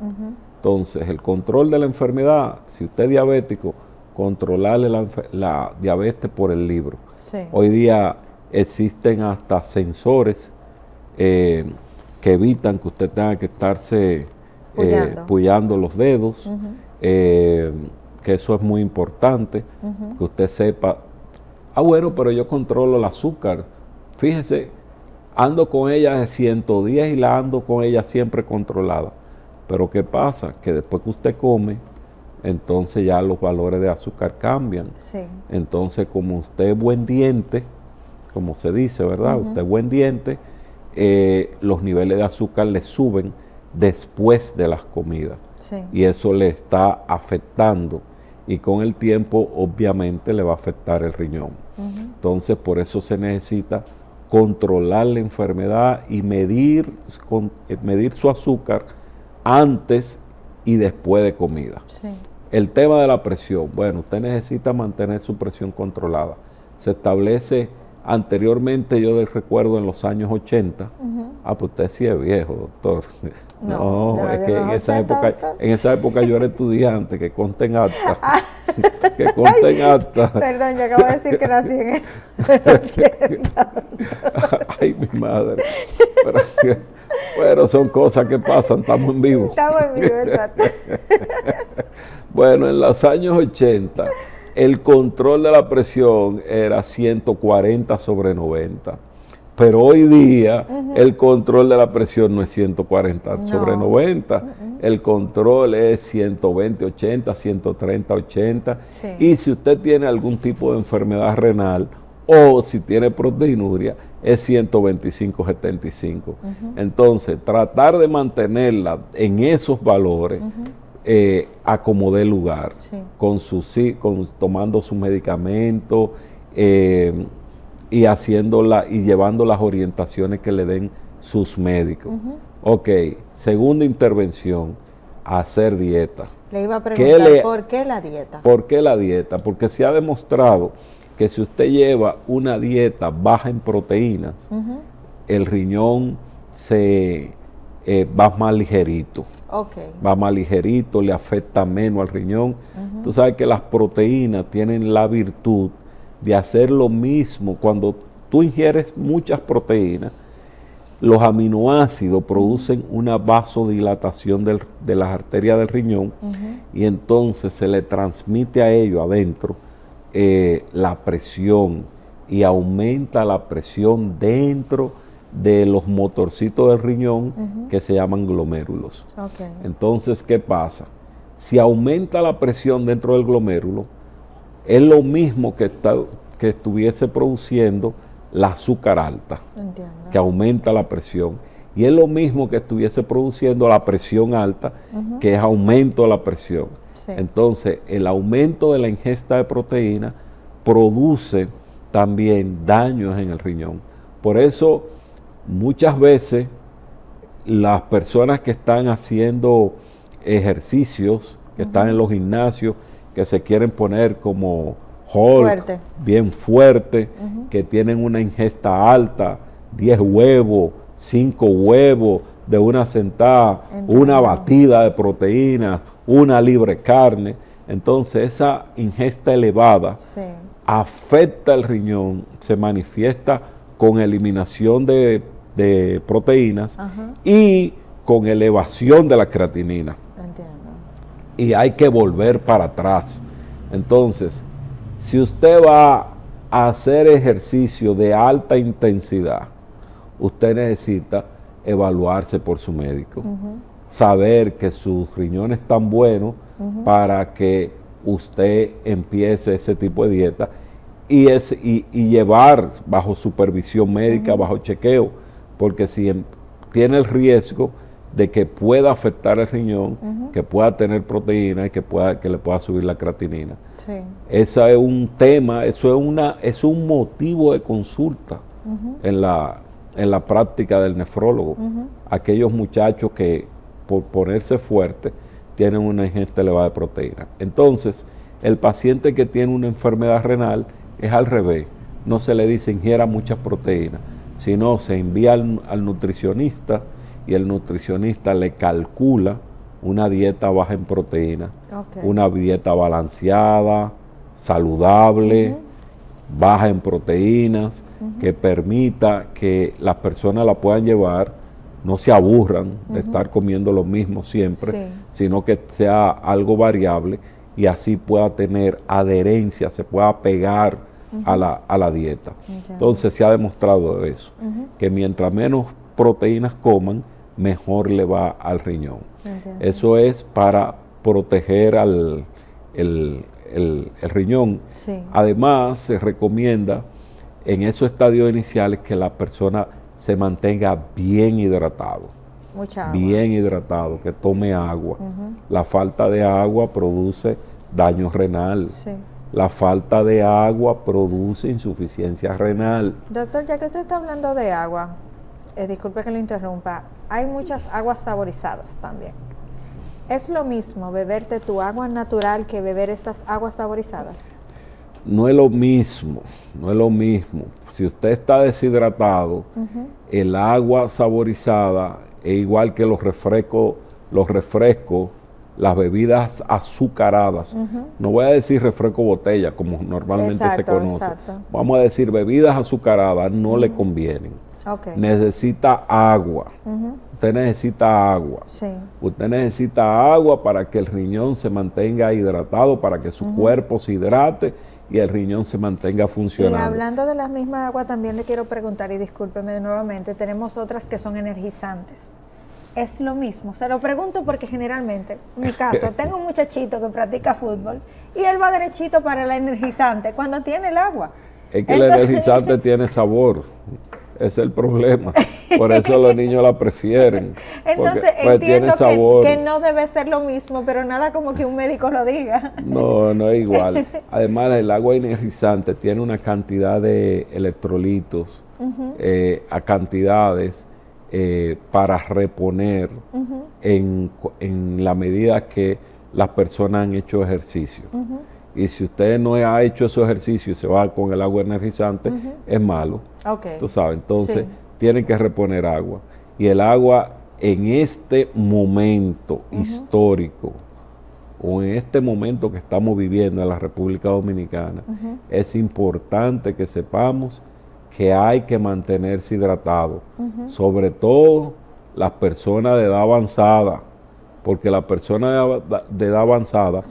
D: Entonces, el control de la enfermedad, si usted es diabético, controlarle la diabetes por el libro. Hoy día existen hasta sensores que evitan que usted tenga que estarse puyando los dedos, que eso es muy importante, que usted sepa Ah, bueno, pero yo controlo el azúcar. Fíjese, ando con ella de 110 y la ando con ella siempre controlada. Pero ¿qué pasa? Que después que usted come, entonces ya los valores de azúcar cambian.
A: Sí.
D: Entonces, como usted es buen diente, como se dice, ¿verdad? Usted es buen diente, los niveles de azúcar le suben después de las comidas.
A: Sí.
D: Y eso le está afectando. Y con el tiempo, obviamente, le va a afectar el riñón. Entonces, por eso se necesita controlar la enfermedad y medir su azúcar antes y después de comida.
A: Sí.
D: El tema de la presión, bueno, usted necesita mantener su presión controlada. Se establece anteriormente, yo recuerdo en los años 80, pues usted sí es viejo, doctor. No, es que en esa época yo era estudiante, que conste en acta. Que conste en acta.
A: Perdón, yo acabo de decir que nací en el 80.
D: Ay, mi madre. Pero son cosas que pasan, estamos en vivo.
A: Estamos en vivo, exacto.
D: Bueno, en los años 80, el control de la presión era 140/90. Pero hoy día el control de la presión no es 140/90. El control es 120/80, 130/80.
A: Sí.
D: Y si usted tiene algún tipo de enfermedad renal o si tiene proteinuria, es 125/75. Entonces, tratar de mantenerla en esos valores a como dé lugar,
A: Sí.
D: tomando sus medicamentos y llevando las orientaciones que le den sus médicos. Ok, segunda intervención, hacer dieta.
A: Le iba a preguntar, ¿por qué la dieta?
D: ¿Por qué la dieta? Porque se ha demostrado que si usted lleva una dieta baja en proteínas, el riñón va más ligerito.
A: Okay.
D: Va más ligerito, le afecta menos al riñón. Tú sabes que las proteínas tienen la virtud de hacer lo mismo. Cuando tú ingieres muchas proteínas, los aminoácidos producen una vasodilatación de las arterias del riñón y entonces se le transmite a ellos adentro la presión y aumenta la presión dentro de los motorcitos del riñón que se llaman glomérulos.
A: Okay.
D: Entonces, ¿qué pasa? Si aumenta la presión dentro del glomérulo, es lo mismo que estuviese produciendo la azúcar alta,
A: Entiendo.
D: que aumenta la presión. Y es lo mismo que estuviese produciendo la presión alta, que es aumento de la presión.
A: Sí.
D: Entonces, el aumento de la ingesta de proteína produce también daños en el riñón. Por eso, muchas veces, las personas que están haciendo ejercicios, que están en los gimnasios, que se quieren poner como Hulk, bien fuerte, que tienen una ingesta alta, 10 huevos, 5 huevos de una sentada, una batida de proteínas, una libra de carne. Entonces esa ingesta elevada afecta el riñón, se manifiesta con eliminación de proteínas y con elevación de la creatinina.
A: Entiendo.
D: Y hay que volver para atrás. Entonces, si usted va a hacer ejercicio de alta intensidad, usted necesita evaluarse por su médico, saber que sus riñones están buenos para que usted empiece ese tipo de dieta y llevar bajo supervisión médica, bajo chequeo, porque si tiene el riesgo de que pueda afectar el riñón, que pueda tener proteína y que le pueda subir la creatinina.
A: Sí.
D: Ese es un tema, es un motivo de consulta en la práctica del nefrólogo. Aquellos muchachos que por ponerse fuerte tienen una ingesta elevada de proteína. Entonces, el paciente que tiene una enfermedad renal es al revés. No se le dice ingiera muchas proteínas, sino se envía al nutricionista y el nutricionista le calcula una dieta baja en proteína, una dieta balanceada, saludable, baja en proteínas, que permita que las personas la puedan llevar, no se aburran de estar comiendo lo mismo siempre, sino que sea algo variable y así pueda tener adherencia, se pueda pegar a la dieta.
A: Entiendo.
D: Entonces se ha demostrado eso, que mientras menos proteínas coman, mejor le va al riñón.
A: Entiendo.
D: Eso es para proteger el riñón.
A: Sí.
D: Además, se recomienda en esos estadios iniciales que la persona se mantenga bien hidratado.
A: Mucha agua.
D: Bien hidratado, que tome agua. La falta de agua produce daño renal.
A: Sí.
D: La falta de agua produce insuficiencia renal.
A: Doctor, ya que usted está hablando de agua, disculpe que lo interrumpa, hay muchas aguas saborizadas también. ¿Es lo mismo beberte tu agua natural que beber estas aguas saborizadas?
D: No es lo mismo, no es lo mismo. Si usted está deshidratado, el agua saborizada es igual que los refrescos, las bebidas azucaradas. No voy a decir refresco botella, como normalmente se conoce.
A: Exacto.
D: Vamos a decir bebidas azucaradas, no le convienen.
A: Okay.
D: Necesita agua. Usted necesita agua.
A: Sí.
D: Usted necesita agua para que el riñón se mantenga hidratado, para que su cuerpo se hidrate y el riñón se mantenga funcionando.
A: Y hablando de la misma agua, también le quiero preguntar, y discúlpeme nuevamente, tenemos otras que son energizantes. ¿Es lo mismo? Se lo pregunto porque generalmente, en mi caso, tengo un muchachito que practica fútbol y él va derechito para el energizante cuando tiene el agua.
D: Es que el energizante tiene sabor. Ese es el problema. Por eso los niños la prefieren.
A: Entonces
D: porque,
A: entiendo
D: tiene sabor.
A: que no debe ser lo mismo, pero nada como que un médico lo diga.
D: No, no es igual. Además, el agua energizante tiene una cantidad de electrolitos, a cantidades para reponer en la medida que las personas han hecho ejercicio. Y si usted no ha hecho esos ejercicios y se va con el agua energizante, es malo.
A: Okay.
D: Tú sabes, entonces
A: Sí.
D: tienen que reponer agua. Y el agua en este momento histórico, o en este momento que estamos viviendo en la República Dominicana, es importante que sepamos que hay que mantenerse hidratado, sobre todo las personas de edad avanzada, porque las personas de edad avanzada,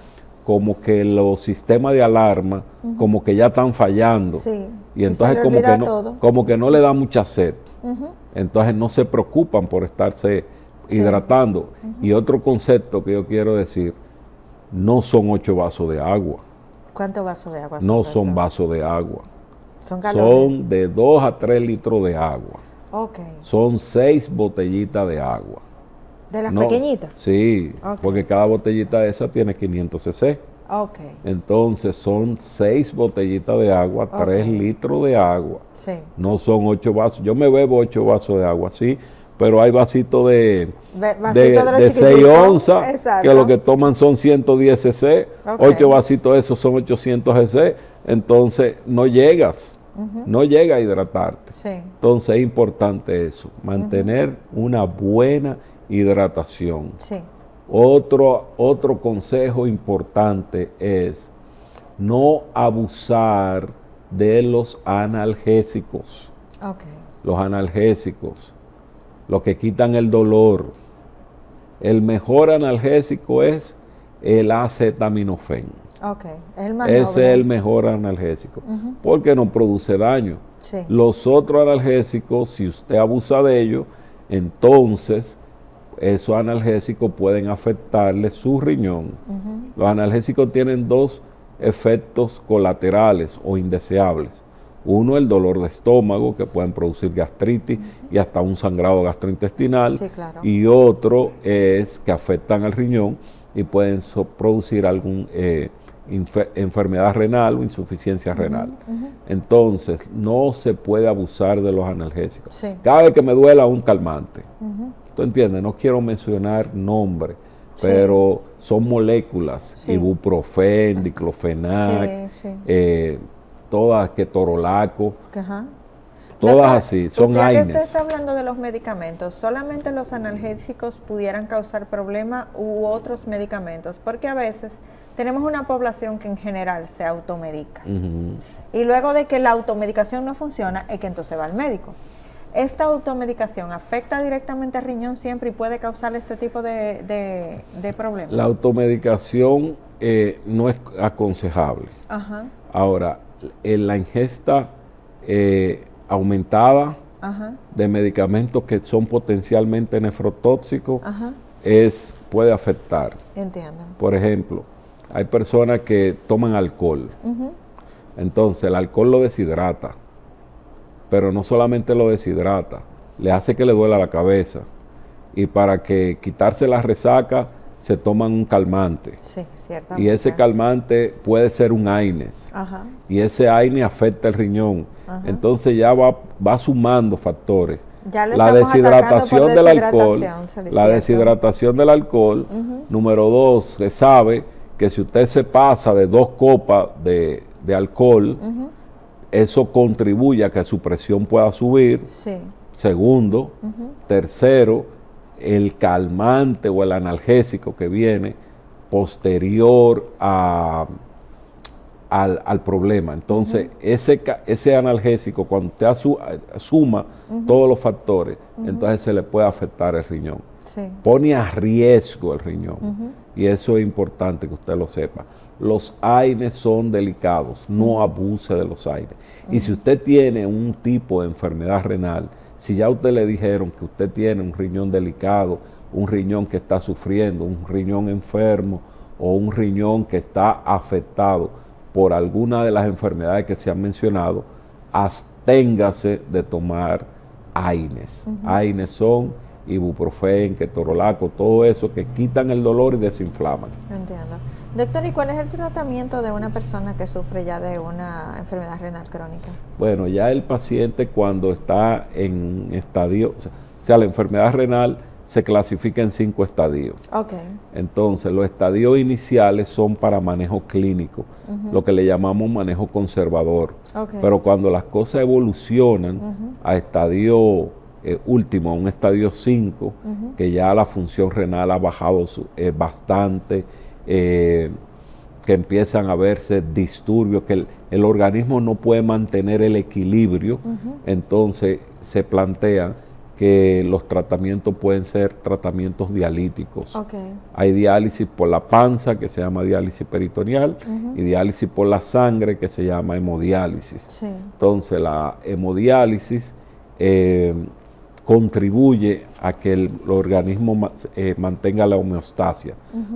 D: como que los sistemas de alarma, como que ya están fallando.
A: Sí.
D: Y entonces
A: se le
D: como
A: olvida
D: que,
A: todo.
D: como que no le da mucha sed. Entonces no se preocupan por estarse hidratando. Y otro concepto que yo quiero decir, no son 8 vasos de agua.
A: ¿Cuántos vasos de agua?
D: No
A: doctor?
D: son vasos de agua.
A: Son galones.
D: Son de 2 a 3 litros de agua.
A: Ok.
D: Son 6 botellitas de agua.
A: ¿De las
D: No,
A: pequeñitas?
D: Sí,
A: Ok.
D: porque cada botellita de esa tiene 500 cc.
A: Ok.
D: Entonces son 6 botellitas de agua, 3
A: Ok.
D: litros de agua.
A: Sí.
D: No son 8 vasos. Yo me bebo 8 vasos de agua, sí, pero hay vasitos de
A: Vasito de los
D: 6
A: chiquititos.
D: onzas,
A: Exacto.
D: que lo que toman son 110 cc.
A: Ok.
D: 8 vasitos de esos son 800 cc. Entonces no llegas, no llega a hidratarte.
A: Sí.
D: Entonces es importante eso, mantener una buena hidratación.
A: Sí.
D: Otro consejo importante es no abusar de los analgésicos.
A: Ok.
D: Los analgésicos, los que quitan el dolor. El mejor analgésico es el acetaminofén.
A: Ok. Es el más
D: Ese
A: noble.
D: es el mejor analgésico, porque no produce daño.
A: Sí.
D: Los otros analgésicos, si usted abusa de ellos, entonces esos analgésicos pueden afectarle su riñón. Los analgésicos tienen 2 efectos colaterales o indeseables. Uno, el dolor de estómago, que pueden producir gastritis y hasta un sangrado gastrointestinal.
A: Sí, claro.
D: Y otro es que afectan al riñón y pueden producir algún enfermedad renal o insuficiencia renal. Entonces, no se puede abusar de los analgésicos.
A: Sí.
D: Cada vez que me duela, un calmante. ¿Tú entiendes? No quiero mencionar nombres, pero son moléculas,
A: Sí.
D: ibuprofen, diclofenac,
A: Sí, sí.
D: todas, ketorolaco,
A: Ajá.
D: todas
A: Doctor,
D: así, son
A: ya que usted
D: AINES.
A: está hablando de los medicamentos, ¿solamente los analgésicos pudieran causar problemas u otros medicamentos? Porque a veces tenemos una población que en general se automedica. Y luego de que la automedicación no funciona, es que entonces va al médico. ¿Esta automedicación afecta directamente al riñón siempre y puede causar este tipo de problemas?
D: La automedicación no es aconsejable.
A: Ajá.
D: Ahora, la ingesta aumentada
A: Ajá.
D: de medicamentos que son potencialmente nefrotóxicos
A: Ajá.
D: puede afectar.
A: Entiendo.
D: Por ejemplo, hay personas que toman alcohol.
A: Ujú.
D: Entonces el alcohol lo deshidrata, pero no solamente lo deshidrata, le hace que le duela la cabeza. Y para que quitarse la resaca, se toman un calmante.
A: Sí, ciertamente.
D: Y ese calmante puede ser un AINES.
A: Ajá.
D: Y ese AINES afecta el riñón.
A: Ajá.
D: Entonces ya va sumando factores.
A: Ya le
D: La
A: estamos
D: deshidratación
A: atacando por
D: del alcohol,
A: deshidratación,
D: la
A: ¿cierto?
D: deshidratación del alcohol, número 2, se sabe que si usted se pasa de 2 copas de alcohol, eso contribuye a que su presión pueda subir.
A: Sí.
D: Segundo, tercero, el calmante o el analgésico que viene posterior al problema. Entonces, ese analgésico, cuando usted suma todos los factores, entonces se le puede afectar el riñón.
A: Sí.
D: Pone a riesgo el riñón. Y eso es importante que usted lo sepa. Los AINES son delicados, no abuse de los AINES. Y si usted tiene un tipo de enfermedad renal, si ya a usted le dijeron que usted tiene un riñón delicado, un riñón que está sufriendo, un riñón enfermo o un riñón que está afectado por alguna de las enfermedades que se han mencionado, absténgase de tomar AINES. AINES son ibuprofeno, ketorolaco, todo eso que quitan el dolor y desinflaman.
A: Entiendo. Doctor, ¿y cuál es el tratamiento de una persona que sufre ya de una enfermedad renal crónica?
D: Bueno, ya el paciente cuando está en estadio, o sea, la enfermedad renal se clasifica en 5 estadios.
A: Ok.
D: Entonces, los estadios iniciales son para manejo clínico, lo que le llamamos manejo conservador.
A: Okay.
D: Pero cuando las cosas evolucionan a estadio último, a un estadio 5, que ya la función renal ha bajado bastante, que empiezan a verse disturbios, que el organismo no puede mantener el equilibrio, entonces se plantea que los tratamientos pueden ser tratamientos dialíticos.
A: Okay.
D: Hay diálisis por la panza, que se llama diálisis peritoneal, y diálisis por la sangre, que se llama hemodiálisis.
A: Sí.
D: Entonces, la hemodiálisis contribuye a que el organismo mantenga la homeostasia,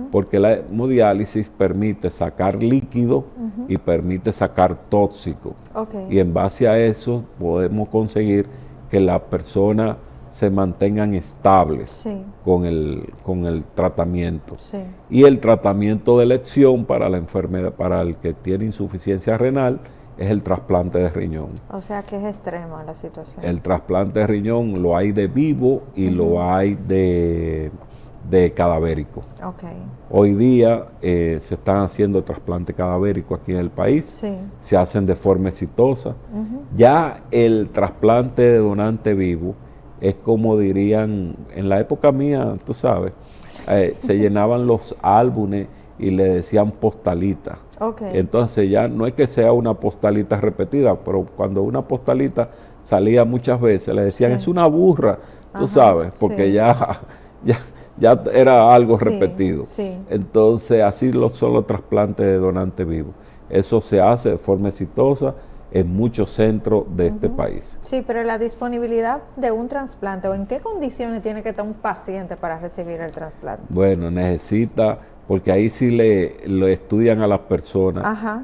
D: porque la hemodiálisis permite sacar líquido y permite sacar tóxico.
A: Okay.
D: Y en base a eso podemos conseguir que las personas se mantengan estables
A: Sí.
D: con el tratamiento.
A: Sí.
D: Y el tratamiento de elección para la enfermedad, para el que tiene insuficiencia renal, es el trasplante de riñón.
A: O sea que es extremo la situación.
D: El trasplante de riñón lo hay de vivo y lo hay de cadavérico.
A: Okay.
D: Hoy día se están haciendo trasplantes cadavéricos aquí en el país,
A: Sí.
D: se hacen de forma exitosa. Ya el trasplante de donante vivo es como dirían, en la época mía, tú sabes, se llenaban los álbumes y le decían postalita.
A: Okay.
D: Entonces ya no es que sea una postalita repetida, pero cuando una postalita salía muchas veces, le decían,
A: Sí.
D: es una burra, tú
A: Ajá,
D: sabes, porque
A: sí.
D: ya era algo
A: Sí,
D: repetido.
A: sí.
D: Entonces así son los trasplantes de donante vivo. Eso se hace de forma exitosa en muchos centros de este país.
A: Sí, pero la disponibilidad de un trasplante, o en qué condiciones tiene que estar un paciente para recibir el trasplante.
D: Bueno, necesita, porque ahí sí lo estudian a las personas
A: Ajá.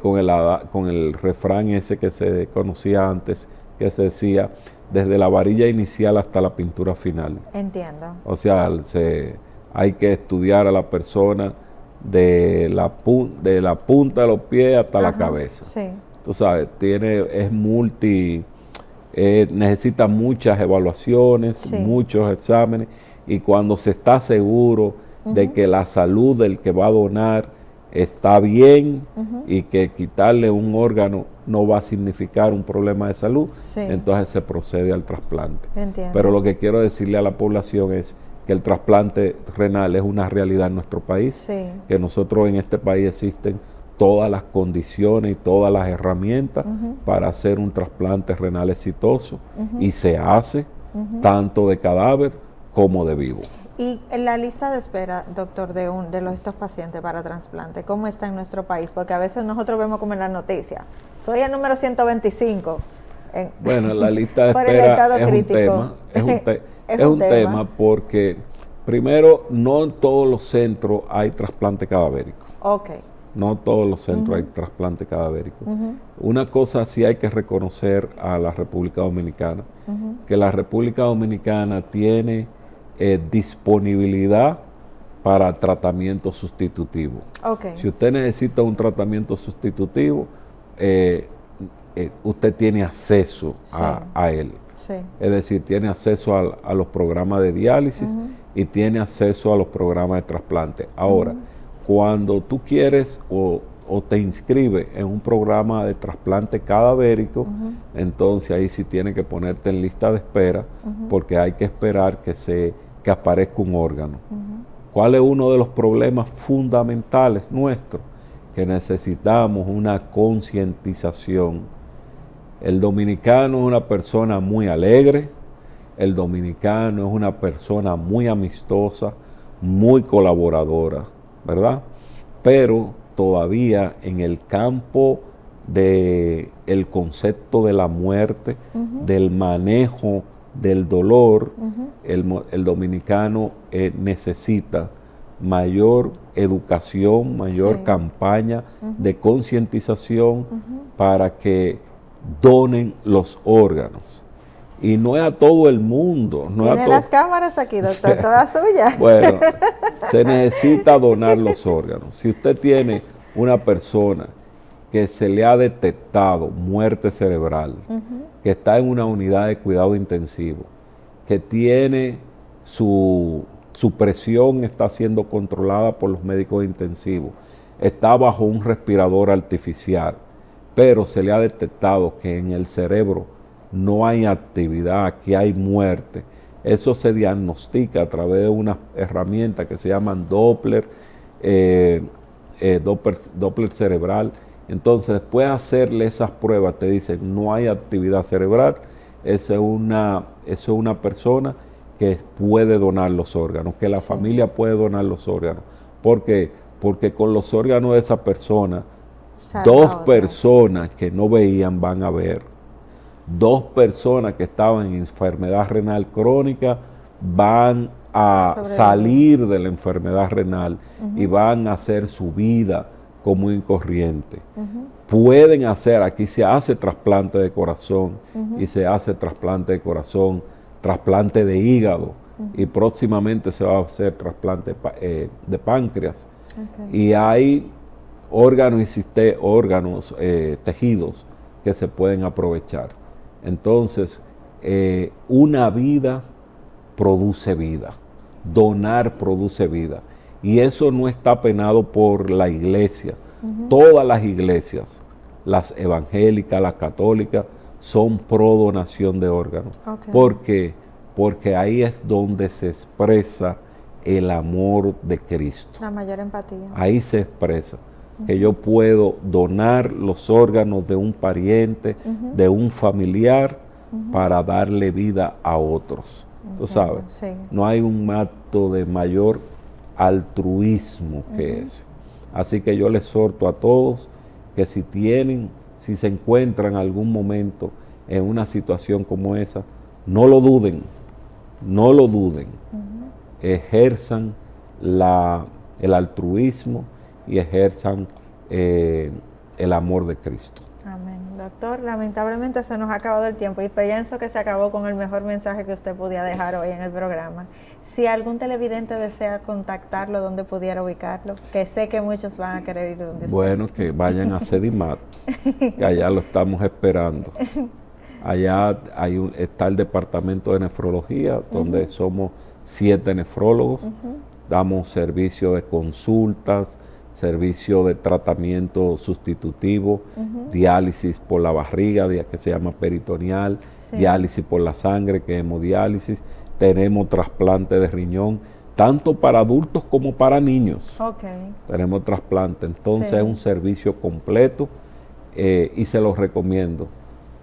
D: con el refrán ese que se conocía antes, que se decía, desde la varilla inicial hasta la pintura final.
A: Entiendo.
D: O sea, hay que estudiar a la persona de la punta de los pies hasta la
A: Ajá,
D: cabeza.
A: Sí.
D: Tú sabes, necesita muchas evaluaciones,
A: Sí.
D: muchos exámenes, y cuando se está seguro de que la salud del que va a donar está bien y que quitarle un órgano no va a significar un problema de salud,
A: Sí.
D: entonces se procede al trasplante.
A: Entiendo.
D: Pero lo que quiero decirle a la población es que el trasplante renal es una realidad en nuestro país,
A: Sí.
D: que nosotros en este país existen todas las condiciones y todas las herramientas para hacer un trasplante renal exitoso, y se hace tanto de cadáver como de vivo.
A: Y en la lista de espera, doctor, de estos pacientes para trasplante, ¿cómo está en nuestro país? Porque a veces nosotros vemos como en la noticia, soy el número 125.
D: Bueno, la lista de
A: por el
D: espera
A: estado
D: es
A: crítico.
D: un tema porque, primero, no en todos los centros hay trasplante cadavérico.
A: Ok.
D: No en todos los centros hay trasplante cadavérico. Una cosa sí hay que reconocer a la República Dominicana, que la República Dominicana tiene disponibilidad para tratamiento sustitutivo.
A: Okay.
D: Si usted necesita un tratamiento sustitutivo, usted tiene acceso a él.
A: Sí.
D: Es decir, tiene acceso a los programas de diálisis y tiene acceso a los programas de trasplante. Ahora, cuando tú quieres o te inscribes en un programa de trasplante cadavérico, entonces ahí sí tienes que ponerte en lista de espera, porque hay que esperar que aparezca un órgano. ¿Cuál es uno de los problemas fundamentales nuestros? Que necesitamos una concientización. El dominicano es una persona muy alegre, el dominicano es una persona muy amistosa, muy colaboradora, ¿verdad? Pero todavía en el campo del concepto de la muerte, del manejo del dolor, el dominicano necesita mayor educación, mayor campaña de concientización para que donen los órganos. Y no es a todo el mundo. No
A: ¿Tiene las cámaras aquí, doctor? ¿Todas suyas?
D: Bueno, se necesita donar los órganos. Si usted tiene una persona que se le ha detectado muerte cerebral, que está en una unidad de cuidado intensivo, que tiene su presión está siendo controlada por los médicos intensivos, está bajo un respirador artificial, pero se le ha detectado que en el cerebro no hay actividad, que hay muerte. Eso se diagnostica a través de unas herramientas que se llaman Doppler cerebral. Entonces, después de hacerle esas pruebas, te dicen no hay actividad cerebral. Eso es una persona que puede donar los órganos, que la familia puede donar los órganos. ¿Por qué? Porque con los órganos de esa persona, dos personas que no veían van a ver. 2 personas que estaban en enfermedad renal crónica van a salir de la enfermedad renal y van a hacer su vida común y corriente. Pueden hacer, aquí se hace trasplante de corazón y se hace trasplante de corazón, trasplante de hígado y próximamente se va a hacer trasplante de páncreas. Y hay órganos tejidos que se pueden aprovechar. Entonces, una vida produce vida, donar produce vida. Y eso no está penado por la iglesia. Todas las iglesias, las evangélicas, las católicas, son pro donación de órganos. ¿Por qué? Porque ahí es donde se expresa el amor de Cristo.
A: La mayor empatía. Ahí
D: se expresa. Que yo puedo donar los órganos de un pariente, de un familiar, para darle vida a otros. Tú sabes, no hay un acto de mayor altruismo que ese. Así que yo les exhorto a todos que si se encuentran en algún momento en una situación como esa, no lo duden, ejerzan el altruismo y ejerzan el amor de Cristo.
A: Amén. Doctor, lamentablemente se nos ha acabado el tiempo y pienso que se acabó con el mejor mensaje que usted podía dejar hoy en el programa. Si algún televidente desea contactarlo, ¿dónde pudiera ubicarlo? Que sé que muchos van a querer ir donde usted.
D: Bueno, que vayan a Sedimat, que allá lo estamos esperando. Allá está el departamento de nefrología, donde somos 7 nefrólogos, damos servicio de consultas, servicio de tratamiento sustitutivo, diálisis por la barriga, que se llama peritoneal, diálisis por la sangre, que es hemodiálisis, tenemos trasplante de riñón, tanto para adultos como para niños. Tenemos trasplante, entonces es un servicio completo y se los recomiendo,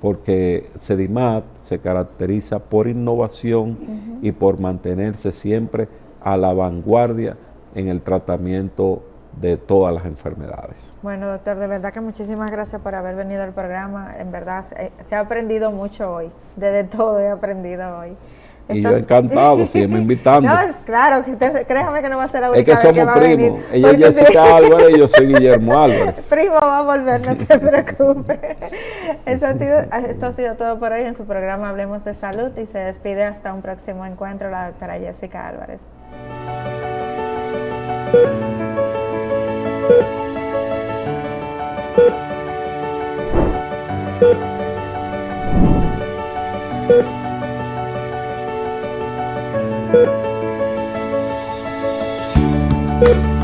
D: porque Sedimat se caracteriza por innovación y por mantenerse siempre a la vanguardia en el tratamiento de todas las enfermedades.
A: Bueno, doctor, de verdad que muchísimas gracias por haber venido al programa. En verdad, se ha aprendido mucho hoy. De todo he aprendido hoy.
D: Y yo encantado, sígueme invitando.
A: No, claro, créame que no va a ser la
D: única
A: vez que va
D: a venir. Es que somos primos. Ella es Jessica Álvarez y yo soy Guillermo Álvarez.
A: Primo va a volver, no se preocupe. Esto ha sido todo por hoy en su programa Hablemos de Salud y se despide hasta un próximo encuentro la doctora Jessica Álvarez. Thank you.